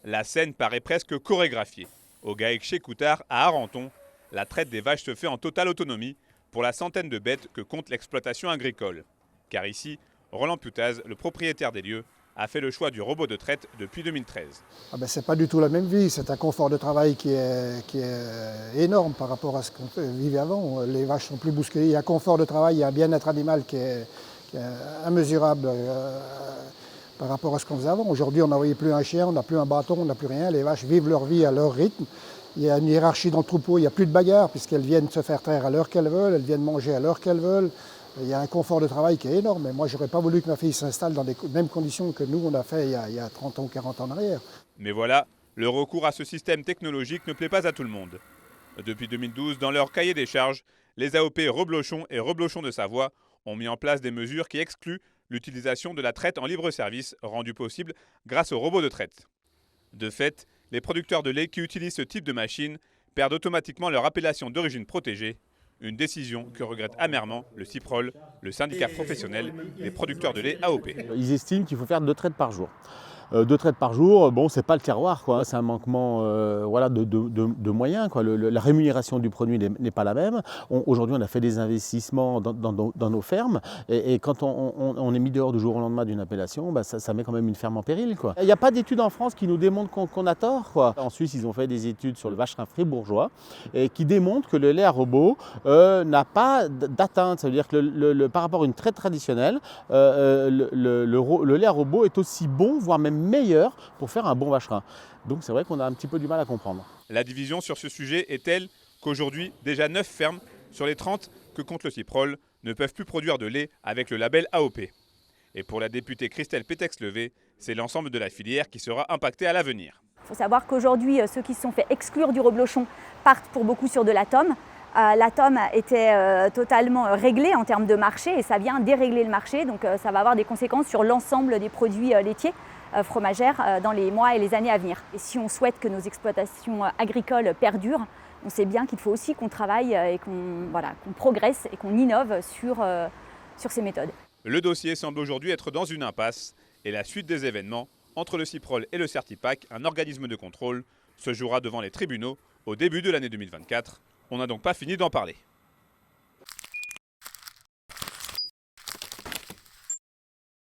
La scène paraît presque chorégraphiée. Au GAEC chez Coutard, à Arenton, la traite des vaches se fait en totale autonomie pour la centaine de bêtes que compte l'exploitation agricole. Car ici, Roland Putaz, le propriétaire des lieux, a fait le choix du robot de traite depuis 2013. C'est pas du tout la même vie, c'est un confort de travail qui est énorme par rapport à ce qu'on vivait avant. Les vaches sont plus bousculées, il y a un confort de travail, il y a un bien-être animal qui est immesurable par rapport à ce qu'on faisait avant. Aujourd'hui, on n'envoyait plus un chien, on n'a plus un bâton, on n'a plus rien. Les vaches vivent leur vie à leur rythme. Il y a une hiérarchie dans le troupeau, il n'y a plus de bagarre puisqu'elles viennent se faire traire à l'heure qu'elles veulent, elles viennent manger à l'heure qu'elles veulent. Il y a un confort de travail qui est énorme. Et moi, je n'aurais pas voulu que ma fille s'installe dans les mêmes conditions que nous, on a fait il y a 30 ans ou 40 ans en arrière. Mais voilà, le recours à ce système technologique ne plaît pas à tout le monde. Depuis 2012, dans leur cahier des charges, les AOP Reblochon et Reblochon de Savoie ont mis en place des mesures qui excluent l'utilisation de la traite en libre service, rendue possible grâce aux robots de traite. De fait, les producteurs de lait qui utilisent ce type de machine perdent automatiquement leur appellation d'origine protégée, une décision que regrette amèrement le CIPROL, le syndicat professionnel des producteurs de lait AOP. Ils estiment qu'il faut faire 2 traites par jour. 2 traites par jour, bon, c'est pas le terroir, quoi. C'est un manquement voilà, de moyens, quoi. La rémunération du produit n'est pas la même. Aujourd'hui, on a fait des investissements dans nos fermes et quand on est mis dehors du jour au lendemain d'une appellation, ça met quand même une ferme en péril, quoi. Il n'y a pas d'études en France qui nous démontrent qu'on a tort, quoi. En Suisse, ils ont fait des études sur le vacherin fribourgeois et qui démontrent que le lait à robot n'a pas d'atteinte. Ça veut dire que par rapport à une traite traditionnelle, le lait à robot est aussi bon, voire même meilleur pour faire un bon vacherin. Donc c'est vrai qu'on a un petit peu du mal à comprendre. La division sur ce sujet est telle qu'aujourd'hui, déjà 9 fermes sur les 30 que compte le CIPROL ne peuvent plus produire de lait avec le label AOP. Et pour la députée Christelle Pétex-Levé, c'est l'ensemble de la filière qui sera impacté à l'avenir. Il faut savoir qu'aujourd'hui, ceux qui se sont fait exclure du reblochon partent pour beaucoup sur de l'atome. L'atome était totalement réglé en termes de marché et ça vient dérégler le marché. Donc ça va avoir des conséquences sur l'ensemble des produits laitiers fromagères dans les mois et les années à venir. Et si on souhaite que nos exploitations agricoles perdurent, on sait bien qu'il faut aussi qu'on travaille et qu'on progresse et qu'on innove sur ces méthodes. Le dossier semble aujourd'hui être dans une impasse et la suite des événements entre le CIPROL et le Certipac, un organisme de contrôle, se jouera devant les tribunaux au début de l'année 2024. On n'a donc pas fini d'en parler.